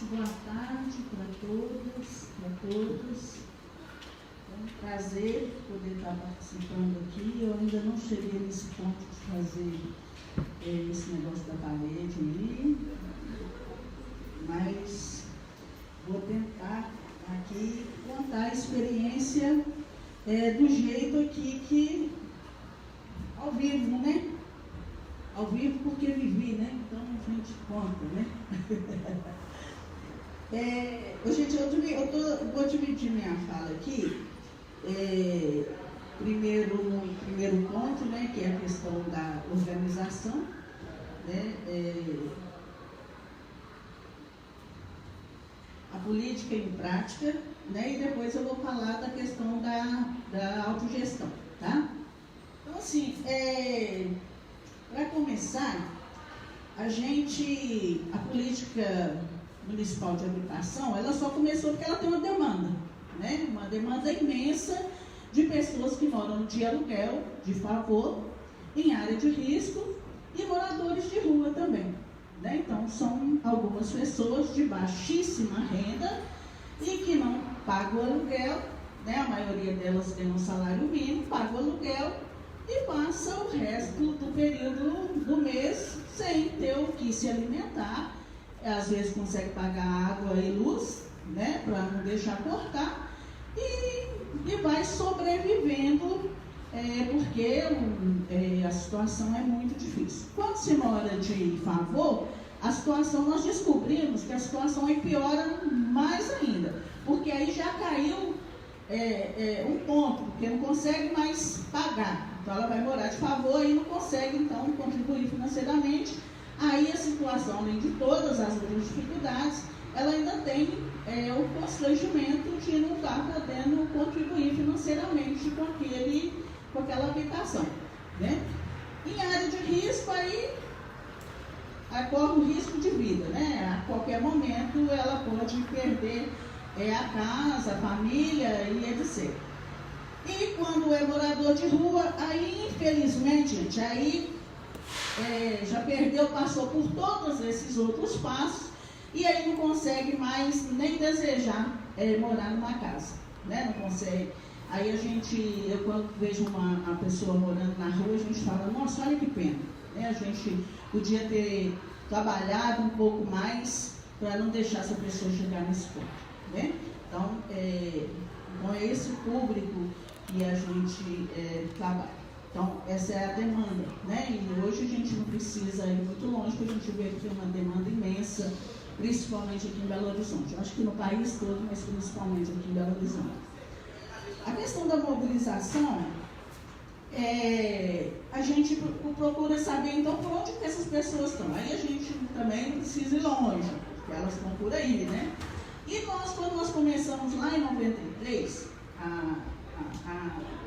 Muito boa tarde para todas, para todos. É um prazer poder estar participando aqui. Eu ainda não cheguei nesse ponto de fazer esse negócio da parede ali, mas vou tentar aqui contar a experiência do jeito aqui que, ao vivo, né? Ao vivo porque vivi, né? Então a gente conta, né? Gente, vou dividir minha fala aqui. Primeiro ponto, né, que é a questão da organização, né, a política em prática, né, e depois eu vou falar da questão da autogestão, tá? Então, assim, para começar, a política municipal de habitação, ela só começou porque ela tem uma demanda, né? Uma demanda imensa de pessoas que moram de aluguel, de favor, em área de risco e moradores de rua também, né? Então, são algumas pessoas de baixíssima renda e que não pagam aluguel, né? A maioria delas tem um salário mínimo, paga o aluguel e passa o resto do período do mês sem ter o que se alimentar. Às vezes consegue pagar água e luz, né, para não deixar cortar, e vai sobrevivendo, porque a situação é muito difícil. Quando se mora de favor, a situação, nós descobrimos que a situação aí piora mais ainda, porque aí já caiu um ponto, porque não consegue mais pagar. Então ela vai morar de favor e não consegue, então, contribuir financeiramente. Aí a situação, além de todas as outras dificuldades, ela ainda tem o constrangimento de não estar podendo contribuir financeiramente com aquela habitação, né? Em área de risco, aí corre o risco de vida, né? A qualquer momento ela pode perder a casa, a família e etc. E quando é morador de rua, aí infelizmente, gente, aí já passou por todos esses outros passos e aí não consegue mais nem desejar morar numa casa, né? Não consegue. Aí eu quando vejo uma pessoa morando na rua, a gente fala, nossa, olha que pena, né? A gente podia ter trabalhado um pouco mais para não deixar essa pessoa chegar nesse ponto, né? Então, é esse público que a gente trabalha. Então, essa é a demanda, né? E hoje a gente não precisa ir muito longe, porque a gente vê que tem uma demanda imensa, principalmente aqui em Belo Horizonte. Eu acho que no país todo, mas principalmente aqui em Belo Horizonte. A questão da mobilização, a gente procura saber, então, por onde que essas pessoas estão. Aí a gente também não precisa ir longe, porque elas estão por aí, né? E quando nós começamos lá em 93,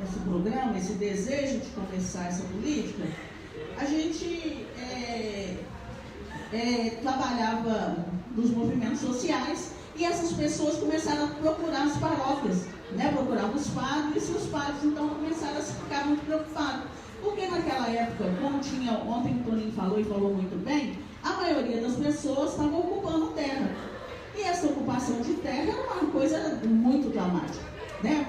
esse programa, esse desejo de começar essa política, a gente trabalhava nos movimentos sociais e essas pessoas começaram a procurar as paróquias, né? Procuravam os padres e os padres então começaram a ficar muito preocupados. Porque naquela época, como ontem o Toninho falou e falou muito bem, a maioria das pessoas estavam ocupando terra. E essa ocupação de terra era uma coisa muito dramática, né?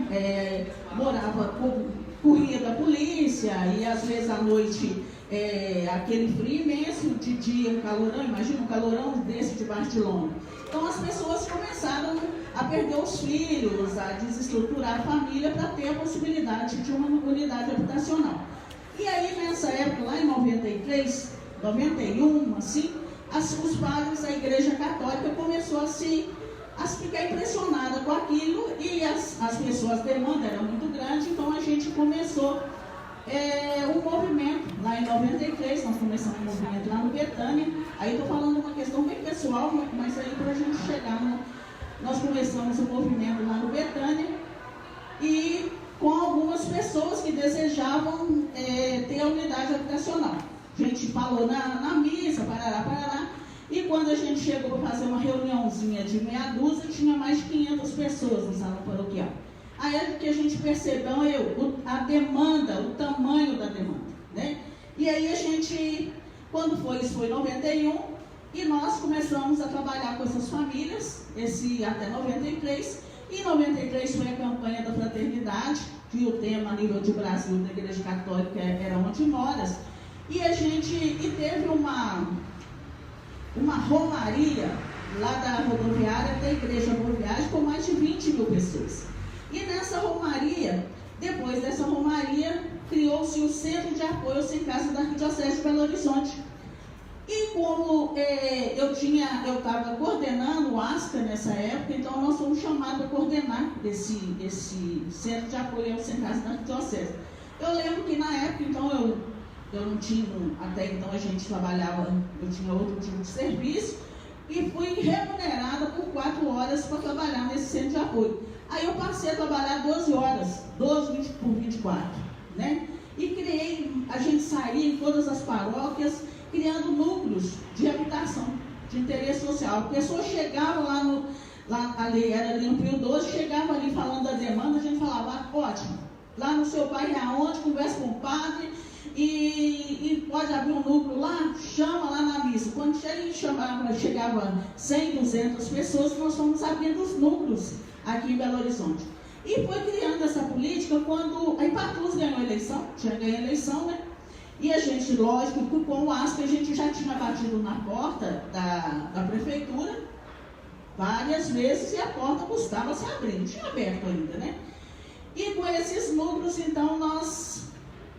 Corria da polícia e às vezes à noite aquele frio imenso, de dia um calorão, imagina um calorão desse debaixo de lona. Então as pessoas começaram a perder os filhos, a desestruturar a família para ter a possibilidade de uma unidade habitacional. E aí nessa época, lá em 93, 91, assim, os padres da Igreja Católica começou a ficar impressionada com aquilo e as pessoas, a demanda era muito grande, então a gente começou um movimento, lá em 93, nós começamos um movimento lá no Betânia. Aí estou falando uma questão bem pessoal, mas aí para a gente chegar nós começamos um movimento lá no Betânia e com algumas pessoas que desejavam ter a unidade habitacional. A gente falou na missa, parará, e quando a gente chegou para fazer uma reuniãozinha de meia dúzia, tinha mais de 500 pessoas no salão paroquial. Aí é que a gente percebeu a demanda, o tamanho da demanda, né? E aí a gente, quando isso foi em 91, e nós começamos a trabalhar com essas famílias mais, até 93. Em 93 foi a campanha da fraternidade, que o tema a nível de Brasil da Igreja Católica era Onde Moras. E teve uma romaria lá da rodoviária, da Igreja Rodoviária, com mais de 20 mil pessoas. E nessa romaria, depois dessa romaria, criou-se o Centro de Apoio Sem Casa da Arquidiocese de Belo Horizonte. E como eu estava coordenando o ASCA nessa época, então nós fomos chamados para coordenar esse Centro de Apoio Sem Casa da Arquidiocese. Eu lembro que na época, então, eu não tinha, até então a gente trabalhava, eu tinha outro tipo de serviço, e fui remunerada por 4 horas para trabalhar nesse centro de apoio. Aí eu passei a trabalhar 12 horas, 12 por 24, né? E a gente saía em todas as paróquias, criando núcleos de habitação, de interesse social. A pessoa chegava ali era ali no Pio 12, chegava ali falando da demanda, a gente falava, ótimo, lá no seu bairro é aonde, conversa com o padre, e pode abrir um núcleo lá, chama lá na missa. Quando chegava 100, 200 pessoas, nós fomos abrindo os núcleos aqui em Belo Horizonte. E foi criando essa política quando a Ipatrus ganhou a eleição, tinha ganho a eleição, né? E a gente, lógico, com o ASCA, a gente já tinha batido na porta da prefeitura várias vezes e a porta custava se abrir, não tinha aberto ainda, né? E com esses núcleos, então, nós,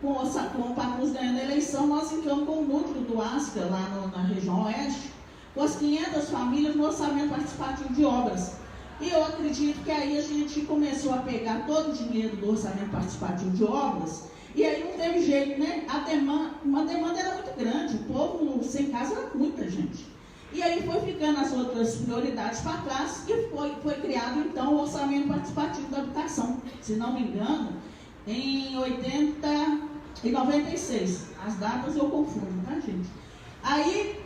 com o Patrus ganhando a eleição, nós entramos com o núcleo do ASCA, lá na região oeste, com as 500 famílias no orçamento participativo de obras. E eu acredito que aí a gente começou a pegar todo o dinheiro do orçamento participativo de obras, e aí não teve jeito, né? Uma demanda era muito grande, o povo sem casa era muita gente. E aí foi ficando as outras prioridades para trás e foi criado então o orçamento participativo da habitação, se não me engano, em 96. As datas eu confundo, tá, gente? Aí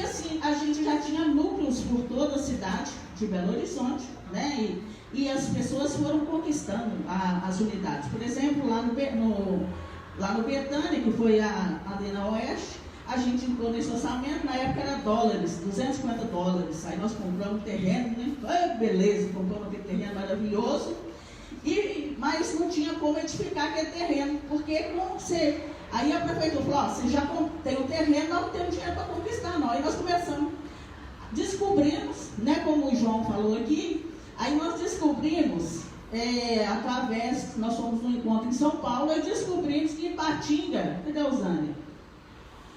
assim, a gente já tinha núcleos por toda a cidade de Belo Horizonte, né? E as pessoas foram conquistando as unidades. Por exemplo, lá no Betânia, que foi ali na Oeste, a gente entrou nesse orçamento, na época era dólares, $250. Aí nós compramos terreno, né? Ai, beleza, compramos aquele terreno maravilhoso. Mas não tinha como edificar aquele terreno, porque como você... Aí a prefeitura falou, você já tem o terreno, nós não temos dinheiro para conquistar, não. Aí nós começamos, descobrimos, né, como o João falou aqui, aí nós descobrimos, através, nós fomos num encontro em São Paulo, e descobrimos que Ipatinga, cadê a Zânia?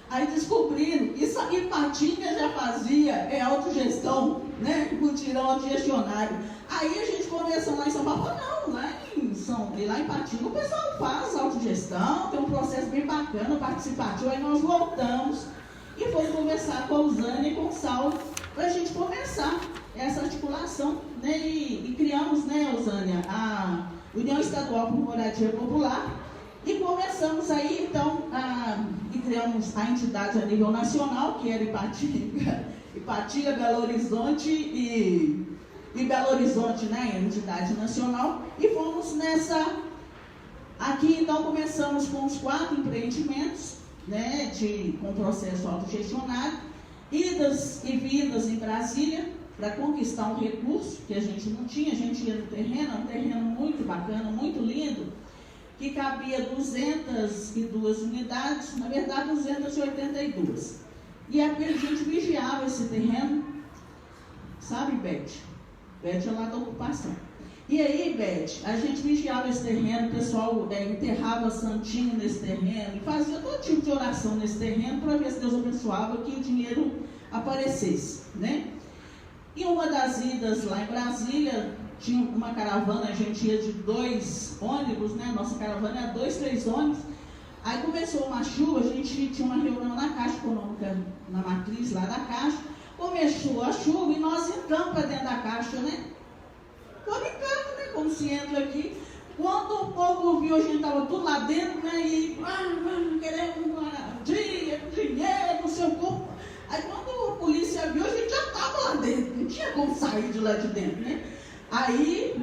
Aí descobriram, Ipatinga já fazia autogestão, né, mutirão autogestionário. Aí a gente começou lá em São Paulo, não, lá em Ipatinga o pessoal faz autogestão, tem um processo bem bacana, participativo. Aí nós voltamos e fomos conversar com a Usânia e com o Saulo para a gente começar essa articulação, né, e criamos, né, Usânia, a União Estadual por Moradia Popular, e começamos aí, então, e criamos a entidade a nível nacional, que era Ipatinga, Belo Horizonte e Belo Horizonte, né, a entidade nacional, e fomos aqui então começamos com os 4 empreendimentos, né, com processo autogestionário, idas e vindas em Brasília, para conquistar um recurso que a gente não tinha. A gente ia no terreno, um terreno muito bacana, muito lindo, que cabia 202 unidades, na verdade 282. E a gente vigiava esse terreno, sabe, Beth? Beth é lá da ocupação. E aí, Beth, a gente vigiava esse terreno, o pessoal enterrava santinho nesse terreno, e fazia todo tipo de oração nesse terreno, para ver se Deus abençoava que o dinheiro aparecesse, né? E uma das idas lá em Brasília, tinha uma caravana, a gente ia de 2 ônibus, né? Nossa caravana era 2, 3 ônibus. Aí começou uma chuva, a gente tinha uma reunião na Caixa Econômica, na matriz lá da Caixa. Começou a chuva e nós entramos para dentro da Caixa, né? Tô brincando, né? Como se entra aqui. Quando o povo viu, a gente estava tudo lá dentro, né? E queremos dinheiro, não sei o como. Aí quando a polícia viu, a gente já estava lá dentro, não tinha como sair de lá de dentro, né? Aí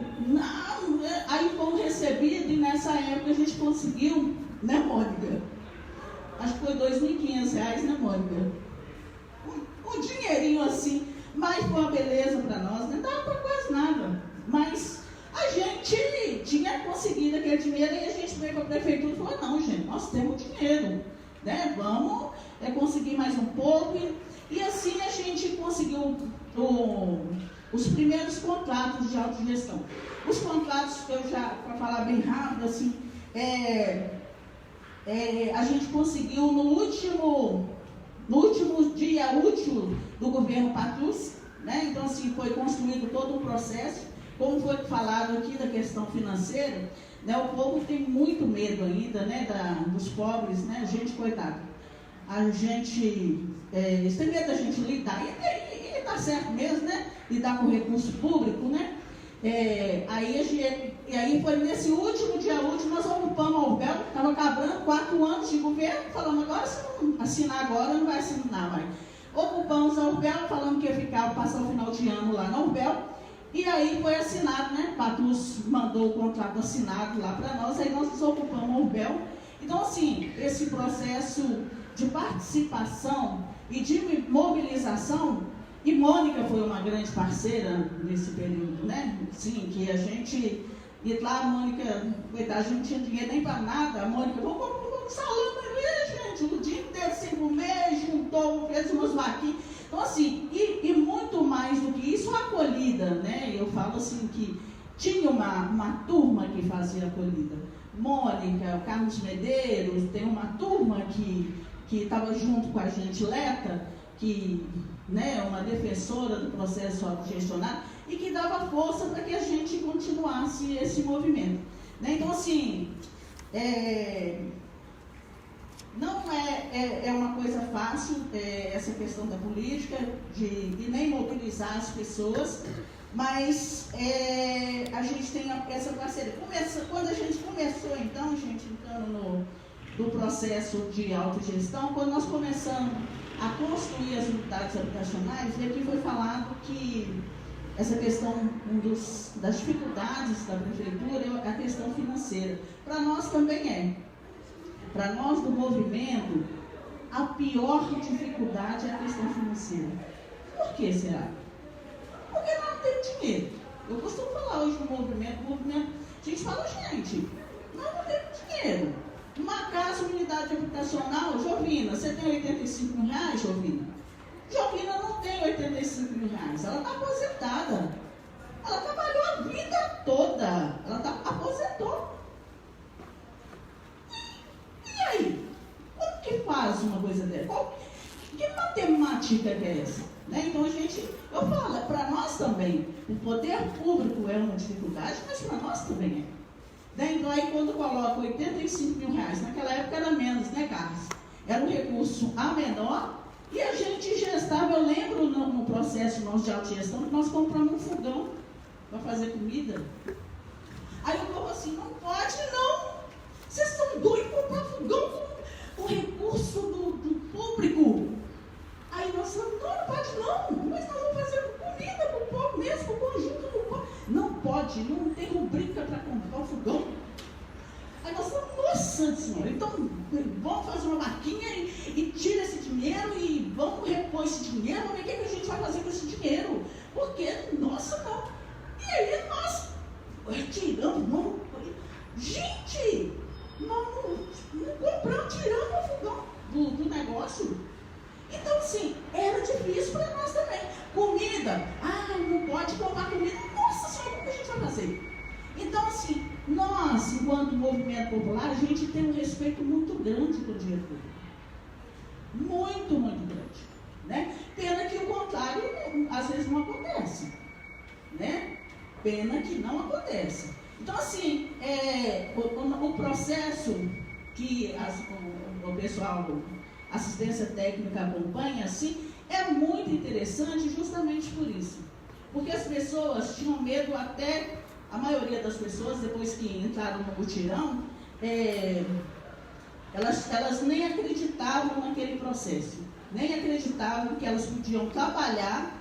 fomos recebidos, e nessa época a gente conseguiu, né, Mônica? Acho que foi R$ 2.500, né, Mônica? Um dinheirinho assim. mas foi uma beleza para nós, não dava para quase nada. Mas a gente tinha conseguido aquele dinheiro e a gente veio para a prefeitura e falou, não, gente, nós temos dinheiro, né? Vamos conseguir mais um pouco. E assim a gente conseguiu os primeiros contratos de autogestão. Os contratos, para falar bem rápido, assim, a gente conseguiu no último dia útil do governo Patrus, né? Então, assim, foi construído todo um processo, como foi falado aqui da questão financeira, né? O povo tem muito medo ainda, né? Dos pobres, né? Gente, coitado, eles têm medo da gente lidar, e tá certo mesmo, né? Lidar com recurso público, né? Aí foi nesse último dia útil, nós ocupamos a Urbel, estava acabando 4 anos de governo, falando, agora se não assinar agora, não vai assinar mais. Ocupamos a Urbel, falando que ia ficar, passar o final de ano lá na Urbel, e aí foi assinado, né? Patrus mandou o contrato assinado lá para nós, aí nós desocupamos a Urbel. Então, assim, esse processo de participação e de mobilização, e Mônica foi uma grande parceira nesse período, né? Sim, que a gente... E lá a Mônica, coitada, a gente não tinha dinheiro nem para nada. A Mônica, vamos salão ali, gente, o dia inteiro sem comer, juntou, fez umas vaquinhas. Então, assim, e muito mais do que isso, a acolhida, né? Eu falo assim que tinha uma turma que fazia acolhida. Mônica, Carlos Medeiros, tem uma turma que estava junto com a gente, Leta, que, né, uma defensora do processo autogestionado, e que dava força para que a gente continuasse esse movimento, né? Então, assim, não é uma coisa fácil essa questão da política, de nem mobilizar as pessoas, mas a gente tem essa parceria. Quando a gente começou, então, gente, entrando no processo de autogestão, quando nós começamos a construir as unidades habitacionais, e aqui foi falado que essa questão, das dificuldades da prefeitura é a questão financeira. Para nós também é. Para nós do movimento, a pior dificuldade é a questão financeira. Por que será? Porque nós não temos dinheiro. Eu costumo falar hoje no movimento, a gente fala, gente, nós não temos dinheiro. Uma casa, uma unidade habitacional, Jovina, você tem 85 mil reais, Jovina? Jovina não tem 85 mil reais, ela está aposentada. Ela trabalhou a vida toda, ela aposentou. E aí? Como que faz uma coisa dessa? Que matemática é essa? Né? Então eu falo, para nós também, o poder público é uma dificuldade, mas para nós também é. Então aí quando coloca 85 mil reais, naquela época era menos, né, Carlos? Era um recurso a menor, e a gente gestava, eu lembro no processo nosso de autogestão, que nós compramos um fogão para fazer comida. Aí o povo assim, não pode não, vocês são doidos comprar fogão com recurso do público. Aí nós falamos, não pode não, mas nós vamos fazer comida para o povo mesmo, para o conjunto do povo. Não pode, não tem rubrica para comprar o fogão. Aí nós falamos, nossa senhora, então vamos fazer uma vaquinha e tira esse dinheiro e vamos repor esse dinheiro, vamos ver o que a gente vai fazer com esse dinheiro. Porque, nossa, não. E aí nós tiramos, gente, nós não compramos, tiramos o fogão do negócio. Então, assim, era difícil para nós também. Comida, não pode comprar comida. Nossa senhora, como que a gente vai fazer? Então, assim, nós, enquanto movimento popular, a gente tem um respeito muito grande com o dinheiro público. Muito, muito grande. Né? Pena que o contrário, às vezes, não acontece. Né? Pena que não acontece. Então, assim, o processo que o pessoal, assistência técnica acompanha, assim, é muito interessante justamente por isso. Porque as pessoas tinham medo, até a maioria das pessoas, depois que entraram no mutirão, elas nem acreditavam naquele processo, nem acreditavam que elas podiam trabalhar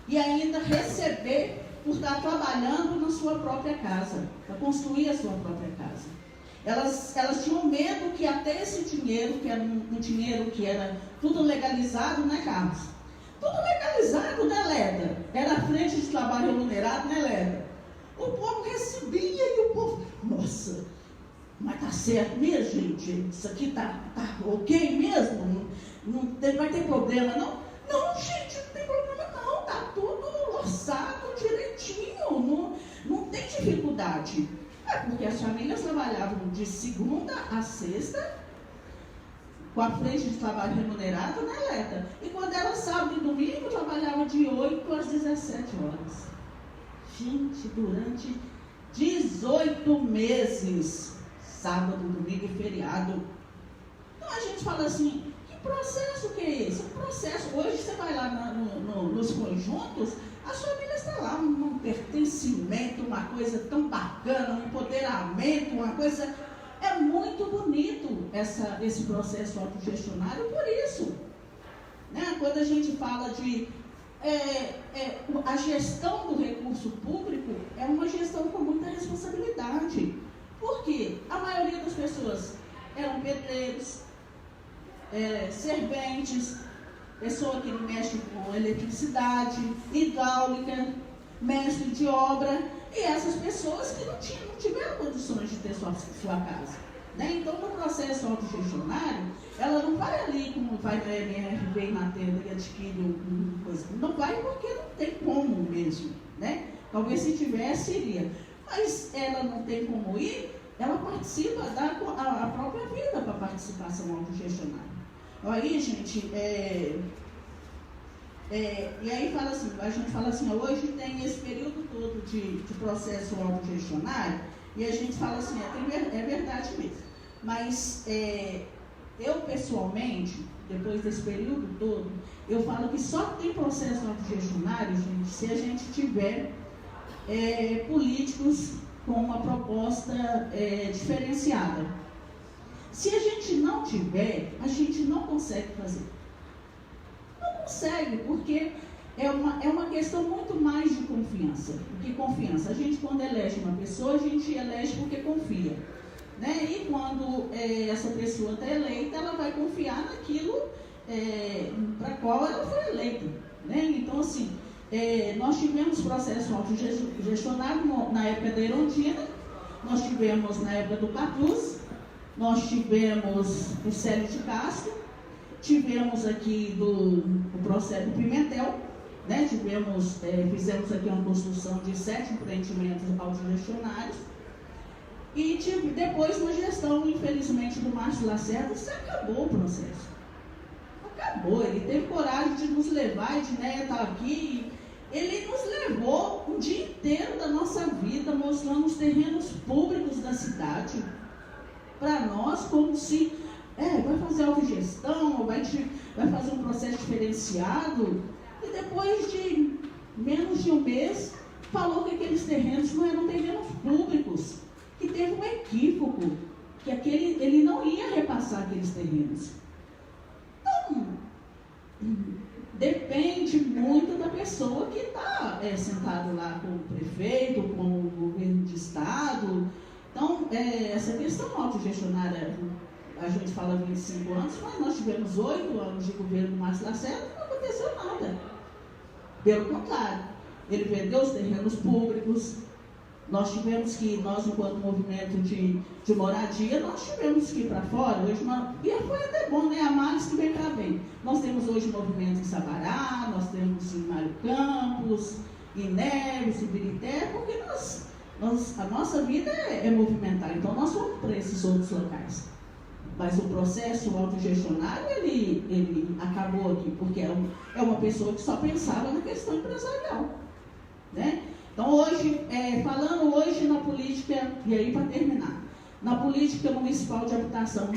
e ainda receber por estar trabalhando na sua própria casa, para construir a sua própria casa. Elas tinham medo que até esse dinheiro, que era um dinheiro que era tudo legalizado, né, Carlos? Tudo legalizado. centralizado, né, Leda? Era a frente de trabalho remunerado, né, Leda? O povo recebia e o povo, nossa, mas tá certo mesmo, gente? Isso aqui tá ok mesmo? Vai ter problema, não? Não, gente, não tem problema não, tá tudo orçado direitinho, não tem dificuldade. É porque as famílias trabalhavam de segunda a sexta, com a frente de trabalho remunerado, né, Leta? E quando era sábado e domingo, trabalhava de 8 às 17 horas. Gente, durante 18 meses, sábado, domingo e feriado. Então a gente fala assim, que processo que é esse? Um processo. Hoje você vai lá nos conjuntos, as famílias estão lá, um pertencimento, uma coisa tão bacana, um empoderamento, uma coisa... É muito bonito esse processo autogestionário por isso. Né? Quando a gente fala de... a gestão do recurso público é uma gestão com muita responsabilidade. Por quê? A maioria das pessoas eram pedreiros, serventes, pessoa que mexe com eletricidade, hidráulica, mestre de obra, e essas pessoas que não tiveram condições de ter sua casa. Né? Então, no processo autogestionário, ela não vai ali como vai na MR, vem na tenda e adquire uma coisa. Não vai porque não tem como mesmo. Né? Talvez se tivesse, iria. Mas ela não tem como ir, ela participa, dá a própria vida para a participação autogestionária. Aí, gente, e aí a gente fala assim, hoje tem esse período todo de processo autogestionário, e a gente fala assim, é verdade mesmo. Mas eu pessoalmente, depois desse período todo, eu falo que só tem processo autogestionário, gente, se a gente tiver políticos com uma proposta diferenciada. Se a gente não tiver, a gente não consegue fazer. Não consegue, porque é uma questão muito mais de confiança. Porque confiança, a gente quando elege uma pessoa, a gente elege porque confia. Né? E quando essa pessoa está eleita, ela vai confiar naquilo para qual ela foi eleita. Né? Então, assim, nós tivemos processo autogestionário na época da Erundina, nós tivemos na época do Patrus, nós tivemos o Célio de Castro, tivemos aqui do processo do Pimentel, né? Fizemos aqui uma construção de 7 empreendimentos autogestionários, e depois na gestão, infelizmente, do Márcio Lacerda, se acabou o processo. Acabou, ele teve coragem de nos levar, de estar aqui. Ele nos levou um dia inteiro da nossa vida, mostrando os terrenos públicos da cidade, para nós, como se vai fazer autogestão, vai fazer um processo diferenciado, e depois de menos de um mês, falou que aqueles terrenos não eram terrenos públicos, que teve um equívoco, que ele não ia repassar aqueles terrenos. Então, depende muito da pessoa que está sentado lá com o prefeito, com o governo de estado. Então, essa questão autogestionária, a gente fala 25 anos, mas nós tivemos 8 anos de governo do Márcio Lacerda e não aconteceu nada. Pelo contrário, ele vendeu os terrenos públicos. Nós enquanto movimento de moradia, nós tivemos que ir para fora. E foi até bom, né? A mais que vem para bem. Nós temos hoje movimento em Sabará, nós temos em Mário Campos, em Neves, em Birité, porque a nossa vida é movimentar, então nós vamos para esses outros locais. Mas o processo autogestionário, ele acabou aqui, porque é uma pessoa que só pensava na questão empresarial. Né? Então, hoje, falando hoje na política, e aí para terminar, na política municipal de habitação,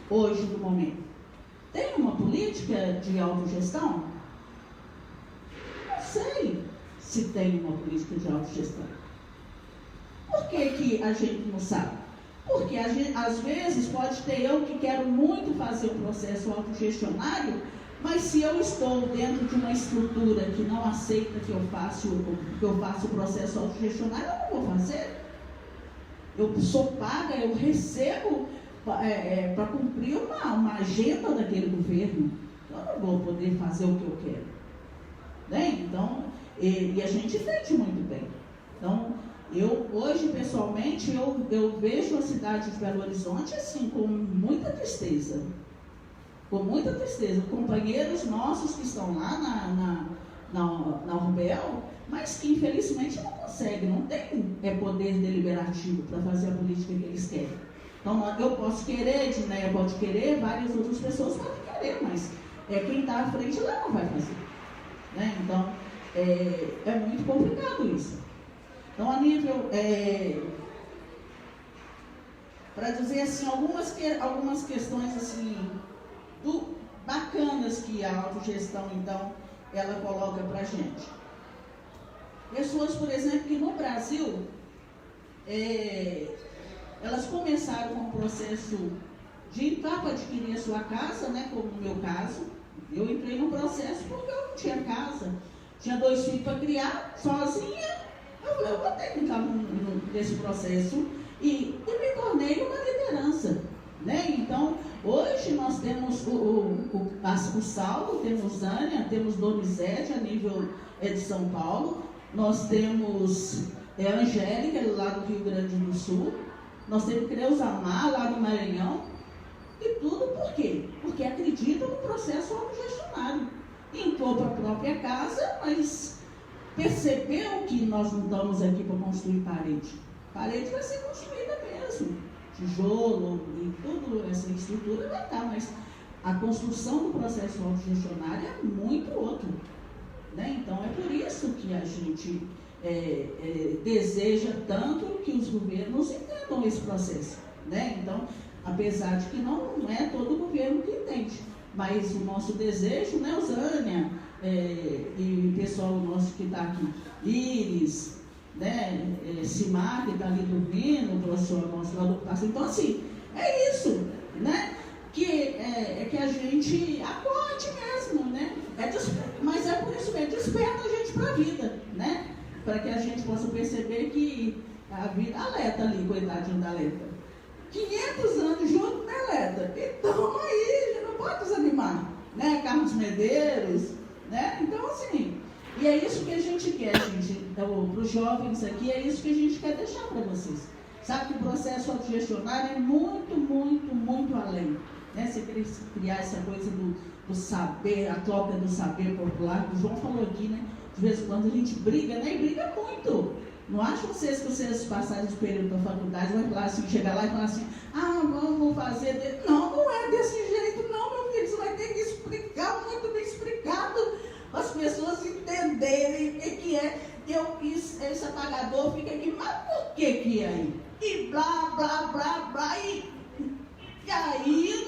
hoje, no momento, tem uma política de autogestão? Não sei se tem uma política de autogestão. Por que a gente não sabe? Porque às vezes pode ter eu que quero muito fazer o processo autogestionário, mas se eu estou dentro de uma estrutura que não aceita que eu faça o processo autogestionário, eu não vou fazer. Eu sou paga, eu recebo para cumprir uma agenda daquele governo. Eu não vou poder fazer o que eu quero. né? Então, e a gente entende muito bem. Então, eu hoje, pessoalmente, eu vejo a cidade de Belo Horizonte assim, com muita tristeza. Com muita tristeza. Companheiros nossos que estão lá na Urbel, mas que infelizmente não conseguem, não tem poder deliberativo para fazer a política que eles querem. Então, eu posso querer, Edneia pode querer, várias outras pessoas podem querer, mas quem está à frente lá não vai fazer. Né? Então, é muito complicado isso. Então, a nível, para dizer assim, algumas questões assim, bacanas que a autogestão, então, ela coloca para a gente. Pessoas, por exemplo, que no Brasil, elas começaram com o processo de entrar para adquirir a sua casa, né, como no meu caso. Eu entrei no processo porque eu não tinha casa, tinha 2 filhos para criar, sozinha. Eu falei, eu vou ter que entrar nesse processo e me tornei uma liderança. Né? Então, hoje nós temos o Saulo, temos Zânia, temos Donizete a nível de São Paulo, nós temos a Angélica lá do Rio Grande do Sul, nós temos Creusamar lá do Maranhão, e tudo por quê? Porque acreditam no processo autogestionário. Entrou para a própria casa, mas percebeu que nós não estamos aqui para construir parede. Parede vai ser construída mesmo. Tijolo e toda essa estrutura vai estar, mas a construção do processo autogestionário é muito outro. Né? Então, é por isso que a gente deseja tanto que os governos entendam esse processo. Né? Então, apesar de que não é todo governo que entende, mas o nosso desejo, né, Zânia, e o pessoal nosso que está aqui, Iris, né, Simar, que está ali dormindo, o professor nosso lá do ocupação. Então, assim, é isso, né? Que a gente acorde mesmo, né? Mas é por isso mesmo, desperta a gente para a vida, né? Para que a gente possa perceber que a vida, a Leta ali, coitadinho da Leta, 500 anos junto, né, Leta? Então, aí, não pode desanimar, né? Carlos Medeiros, né? Então, assim, e é isso que a gente quer, gente, então, para os jovens aqui, é isso que a gente quer deixar para vocês. Sabe que o processo autogestionário é muito, muito, muito além. Né? Você criar essa coisa do saber, a troca do saber popular, o João falou aqui, né? De vez em quando a gente briga, né? E briga muito. Não acham vocês que vocês passarem esse período da faculdade, vai falar assim, chegar lá e falar assim, vamos fazer. Não é desse jeito, não, meu filho. Você vai ter que explicar, muito bem explicado, para as pessoas entenderem o que é. Esse apagador fica aqui, mas por que é aí? E blá, blá, blá, blá, e aí,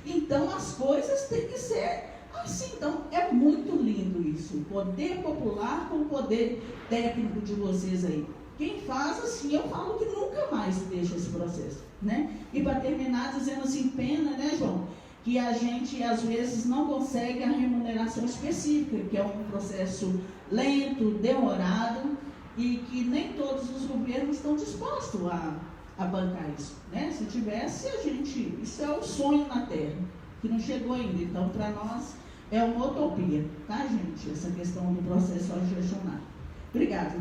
então as coisas têm que ser assim. Então, é muito lindo isso, o poder popular com o poder técnico de vocês aí. Quem faz assim, eu falo que nunca mais deixa esse processo, né? E para terminar, dizendo assim, pena, né, João? Que a gente, às vezes, não consegue a remuneração específica, que é um processo lento, demorado, e que nem todos os governos estão dispostos a bancar isso. Né? Se tivesse, isso é um sonho na Terra, que não chegou ainda. Então, para nós, é uma utopia, tá, gente? Essa questão do processo autogestionário. Obrigada.